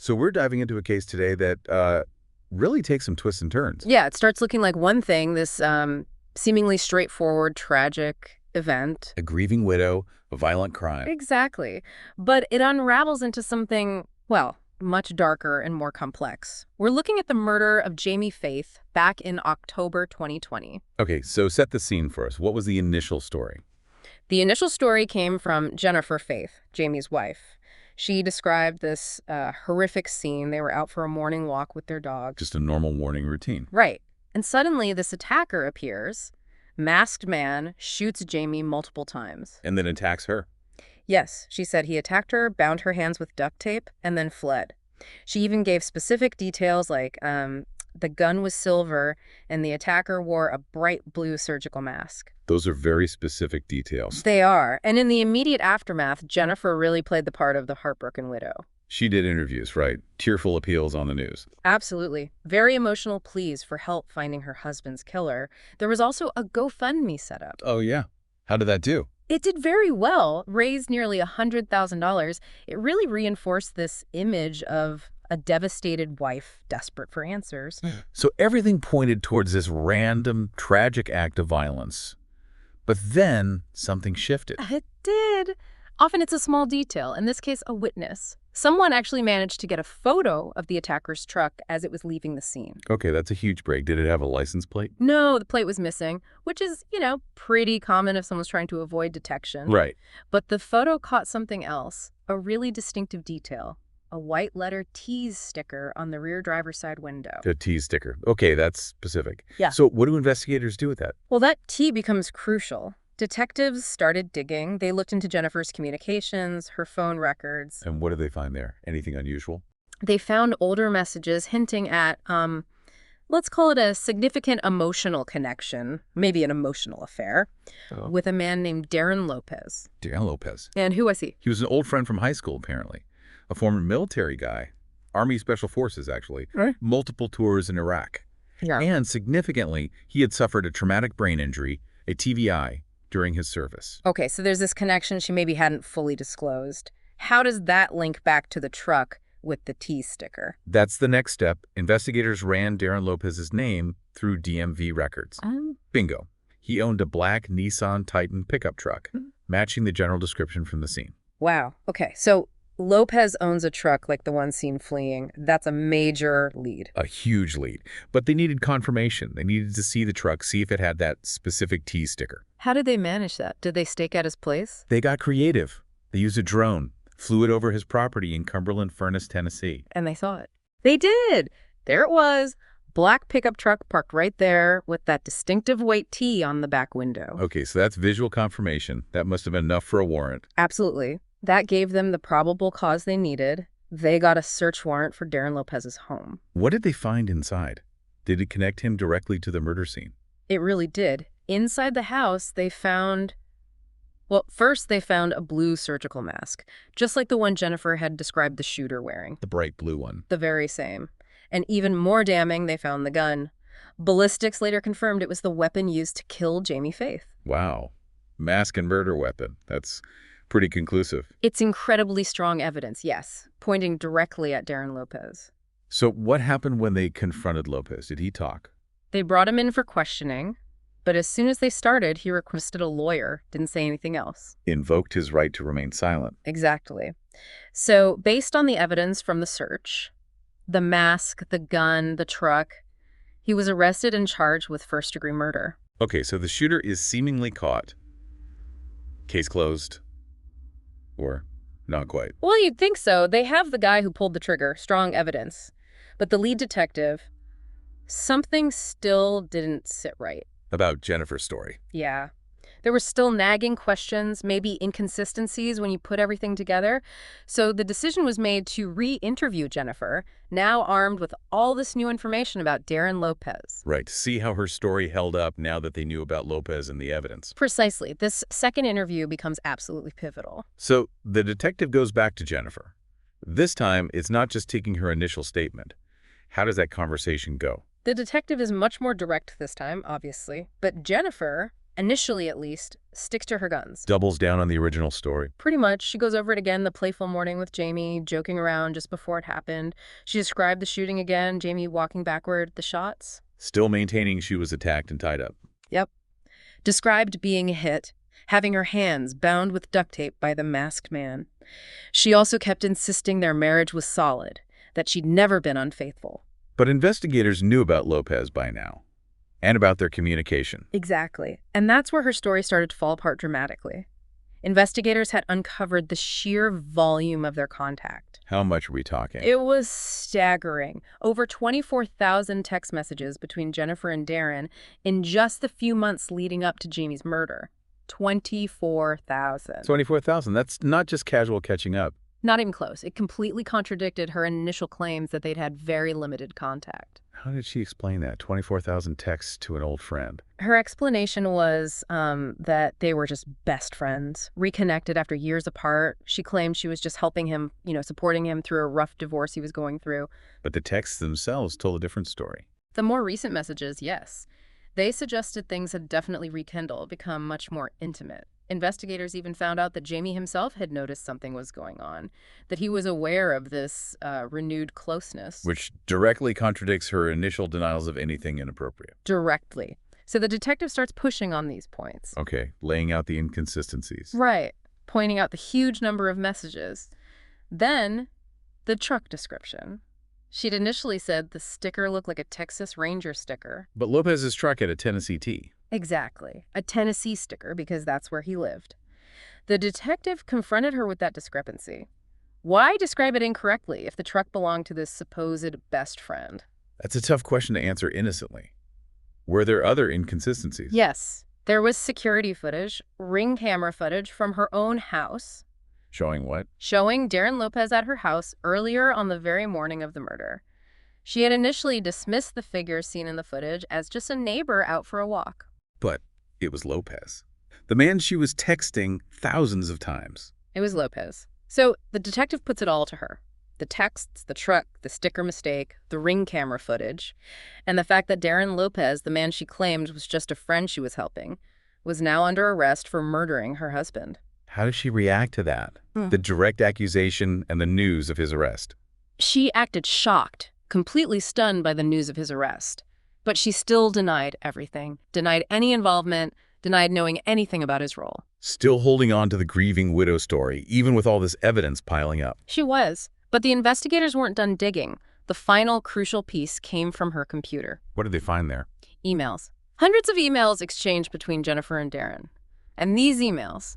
So we're diving into a case today that really takes some twists and turns. Yeah, it starts looking like one thing, this seemingly straightforward, tragic event. A grieving widow, a violent crime. Exactly. But it unravels into something, well, much darker and more complex. We're looking at the murder of Jamie Faith back in October 2020. Okay, so set the scene for us. What was the initial story? The initial story came from Jennifer Faith, Jamie's wife. She described this horrific scene. They were out for a morning walk with their dog. Just a normal morning routine. Right. And suddenly this attacker appears. Masked man shoots Jamie multiple times. And then attacks her. Yes, she said he attacked her, bound her hands with duct tape, and then fled. She even gave specific details like the gun was silver and the attacker wore a bright blue surgical mask. Those are very specific details. They are. And in the immediate aftermath, Jennifer really played the part of the heartbroken widow. She did interviews, right? Tearful appeals on the news. Absolutely. Very emotional pleas for help finding her husband's killer. There was also a GoFundMe set up. Oh, yeah. How did that do? It did very well, raised nearly $100,000. It really reinforced this image of a devastated wife desperate for answers. So everything pointed towards this random, tragic act of violence. But then something shifted. It did. Often it's a small detail, in this case, a witness. Someone actually managed to get a photo of the attacker's truck as it was leaving the scene. Okay, that's a huge break. Did it have a license plate? No, the plate was missing, which is, pretty common if someone's trying to avoid detection. Right. But the photo caught something else, a really distinctive detail. A white letter Tease sticker on the rear driver's side window. A T sticker. Okay, that's specific. Yeah. So what do investigators do with that? Well, that T becomes crucial. Detectives started digging. They looked into Jennifer's communications, her phone records. And what did they find there? Anything unusual? They found older messages hinting at, let's call it a significant emotional connection, maybe an emotional affair, with a man named Darren Lopez. Darren Lopez. And who was he? He was an old friend from high school, apparently. A former military guy. Army Special Forces, actually. Right. Multiple tours in Iraq. Yeah. And significantly, he had suffered a traumatic brain injury, a TBI, during his service. Okay, so there's this connection she maybe hadn't fully disclosed. How does that link back to the truck with the T sticker? That's the next step. Investigators ran Darren Lopez's name through DMV records. Bingo. He owned a black Nissan Titan pickup truck, matching the general description from the scene. Wow. Okay, so Lopez owns a truck like the one seen fleeing. That's a major lead. A huge lead. But they needed confirmation. They needed to see the truck, see if it had that specific T sticker. How did they manage that? Did they stake out his place? They got creative. They used a drone, flew it over his property in Cumberland Furnace, Tennessee. And they saw it. They did. There it was. Black pickup truck parked right there with that distinctive white T on the back window. Okay, so that's visual confirmation. That must have been enough for a warrant. Absolutely. That gave them the probable cause they needed. They got a search warrant for Darren Lopez's home. What did they find inside? Did it connect him directly to the murder scene? It really did. Inside the house, they found... Well, first they found a blue surgical mask, just like the one Jennifer had described the shooter wearing. The bright blue one. The very same. And even more damning, they found the gun. Ballistics later confirmed it was the weapon used to kill Jamie Faith. Wow. Mask and murder weapon. That's pretty conclusive. It's incredibly strong evidence, yes, pointing directly at Darren Lopez. So what happened when they confronted Lopez? Did he talk? They brought him in for questioning, but as soon as they started, he requested a lawyer, didn't say anything else. Invoked his right to remain silent. Exactly. So based on the evidence from the search, the mask, the gun, the truck, he was arrested and charged with first-degree murder. Okay, so the shooter is seemingly caught. Case closed. Or not quite. Well, you'd think so. They have the guy who pulled the trigger, strong evidence. But the lead detective, something still didn't sit right. About Jennifer's story. Yeah. There were still nagging questions, maybe inconsistencies when you put everything together. So the decision was made to re-interview Jennifer, now armed with all this new information about Darren Lopez. Right, to see how her story held up now that they knew about Lopez and the evidence. Precisely. This second interview becomes absolutely pivotal. So the detective goes back to Jennifer. This time, it's not just taking her initial statement. How does that conversation go? The detective is much more direct this time, obviously. But Jennifer, initially at least, sticks to her guns. Doubles down on the original story. Pretty much. She goes over it again, the playful morning with Jamie, joking around just before it happened. She described the shooting again, Jamie walking backward, the shots. Still maintaining she was attacked and tied up. Yep. Described being hit, having her hands bound with duct tape by the masked man. She also kept insisting their marriage was solid, that she'd never been unfaithful. But investigators knew about Lopez by now, and about their communication. Exactly. And that's where her story started to fall apart dramatically. Investigators had uncovered the sheer volume of their contact. How much are we talking? It was staggering. Over 24,000 text messages between Jennifer and Darren in just the few months leading up to Jamie's murder. 24,000. 24,000. That's not just casual catching up. Not even close. It completely contradicted her initial claims that they'd had very limited contact. How did she explain that? 24,000 texts to an old friend. Her explanation was that they were just best friends, reconnected after years apart. She claimed she was just helping him, supporting him through a rough divorce he was going through. But the texts themselves told a different story. The more recent messages, yes. They suggested things had definitely rekindled, become much more intimate. Investigators even found out that Jamie himself had noticed something was going on, that he was aware of this renewed closeness. Which directly contradicts her initial denials of anything inappropriate. Directly. So the detective starts pushing on these points. Okay, laying out the inconsistencies. Right. Pointing out the huge number of messages. Then, the truck description. She'd initially said the sticker looked like a Texas Ranger sticker. But Lopez's truck had a Tennessee T. Exactly. A Tennessee sticker, because that's where he lived. The detective confronted her with that discrepancy. Why describe it incorrectly if the truck belonged to this supposed best friend? That's a tough question to answer innocently. Were there other inconsistencies? Yes. There was security footage, ring camera footage from her own house. Showing what? Showing Darren Lopez at her house earlier on the very morning of the murder. She had initially dismissed the figure seen in the footage as just a neighbor out for a walk. But it was Lopez. The man she was texting thousands of times. It was Lopez. So the detective puts it all to her. The texts, the truck, the sticker mistake, the ring camera footage, and the fact that Darren Lopez, the man she claimed was just a friend she was helping, was now under arrest for murdering her husband. How does she react to that? The direct accusation and the news of his arrest. She acted shocked, completely stunned by the news of his arrest. But she still denied everything, denied any involvement, denied knowing anything about his role. Still holding on to the grieving widow story, even with all this evidence piling up. She was. But the investigators weren't done digging. The final crucial piece came from her computer. What did they find there? Emails. Hundreds of emails exchanged between Jennifer and Darren. And these emails,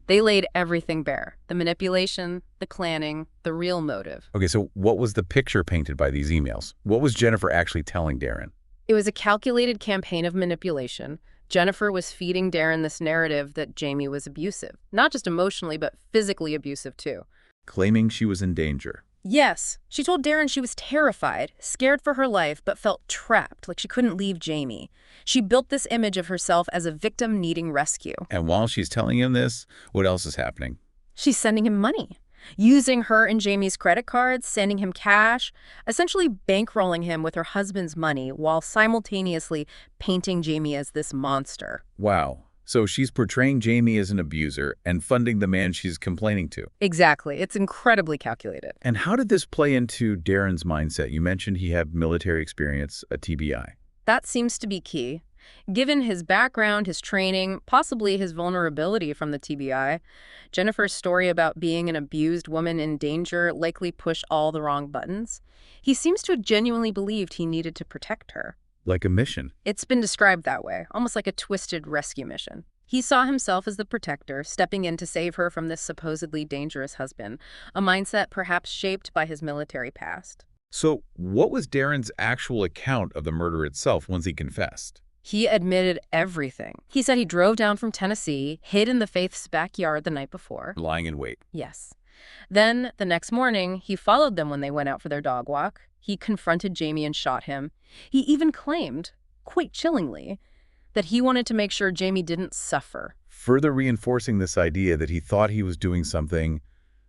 they laid everything bare. The manipulation, the planning, the real motive. Okay, so what was the picture painted by these emails? What was Jennifer actually telling Darren? It was a calculated campaign of manipulation. Jennifer was feeding Darren this narrative that Jamie was abusive. Not just emotionally, but physically abusive too. Claiming she was in danger. Yes. She told Darren she was terrified, scared for her life, but felt trapped, like she couldn't leave Jamie. She built this image of herself as a victim needing rescue. And while she's telling him this, what else is happening? She's sending him money. Using her and Jamie's credit cards, sending him cash, essentially bankrolling him with her husband's money while simultaneously painting Jamie as this monster. Wow. So she's portraying Jamie as an abuser and funding the man she's complaining to. Exactly. It's incredibly calculated. And how did this play into Darren's mindset? You mentioned he had military experience, a TBI. That seems to be key. Given his background, his training, possibly his vulnerability from the TBI, Jennifer's story about being an abused woman in danger likely pushed all the wrong buttons. He seems to have genuinely believed he needed to protect her. Like a mission. It's been described that way, almost like a twisted rescue mission. He saw himself as the protector, stepping in to save her from this supposedly dangerous husband, a mindset perhaps shaped by his military past. So what was Darren's actual account of the murder itself once he confessed? He admitted everything. He said he drove down from Tennessee, hid in the Faith's backyard the night before. Lying in wait. Yes. Then, the next morning, he followed them when they went out for their dog walk. He confronted Jamie and shot him. He even claimed, quite chillingly, that he wanted to make sure Jamie didn't suffer. Further reinforcing this idea that he thought he was doing something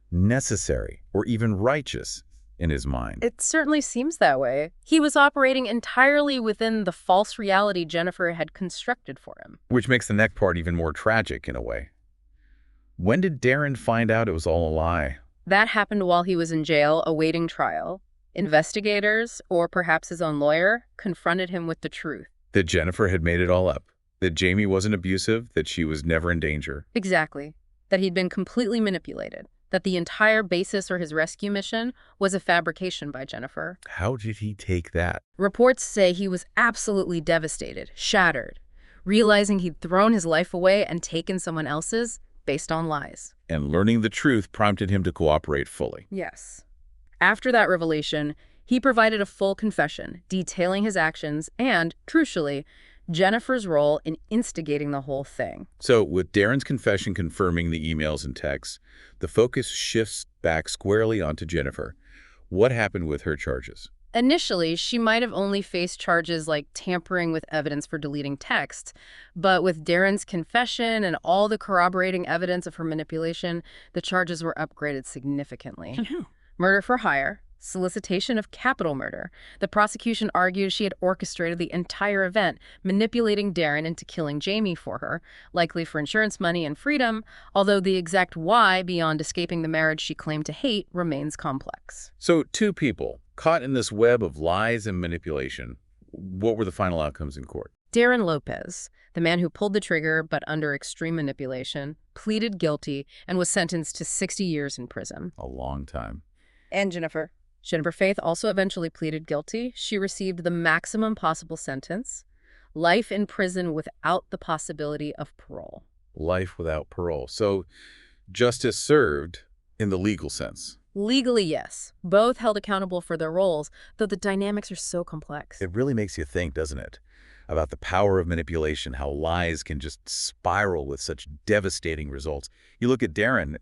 necessary or even righteous in his mind. It certainly seems that way. He was operating entirely within the false reality Jennifer had constructed for him. Which makes the next part even more tragic in a way. When did Darren find out it was all a lie? That happened while he was in jail awaiting trial. Investigators, or perhaps his own lawyer, confronted him with the truth. That Jennifer had made it all up. That Jamie wasn't abusive, that she was never in danger. Exactly. That he'd been completely manipulated. That the entire basis for his rescue mission was a fabrication by Jennifer. How did he take that? Reports say he was absolutely devastated, shattered, realizing he'd thrown his life away and taken someone else's based on lies. And learning the truth prompted him to cooperate fully. Yes. After that revelation, he provided a full confession, detailing his actions and, crucially, Jennifer's role in instigating the whole thing. So, with Darren's confession confirming the emails and texts, the focus shifts back squarely onto Jennifer. What happened with her charges? Initially, she might have only faced charges like tampering with evidence for deleting texts, but with Darren's confession and all the corroborating evidence of her manipulation, the charges were upgraded significantly. Murder for hire, solicitation of capital murder. The prosecution argued she had orchestrated the entire event, manipulating Darren into killing Jamie for her, likely for insurance money and freedom, although the exact why beyond escaping the marriage she claimed to hate remains complex. So, two people caught in this web of lies and manipulation. What were the final outcomes in court? Darren Lopez, the man who pulled the trigger but under extreme manipulation, pleaded guilty and was sentenced to 60 years in prison. A long time. And Jennifer Faith also eventually pleaded guilty. She received the maximum possible sentence, life in prison without the possibility of parole. Life without parole. So, justice served in the legal sense. Legally, yes. Both held accountable for their roles, though the dynamics are so complex. It really makes you think, doesn't it? About the power of manipulation, how lies can just spiral with such devastating results. You look at Darren,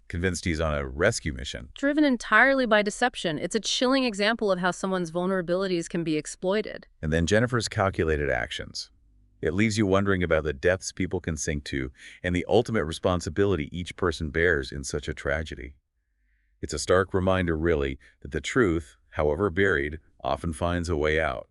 convinced he's on a rescue mission. Driven entirely by deception, it's a chilling example of how someone's vulnerabilities can be exploited. And then Jennifer's calculated actions. It leaves you wondering about the depths people can sink to and the ultimate responsibility each person bears in such a tragedy. It's a stark reminder, really, that the truth, however buried, often finds a way out.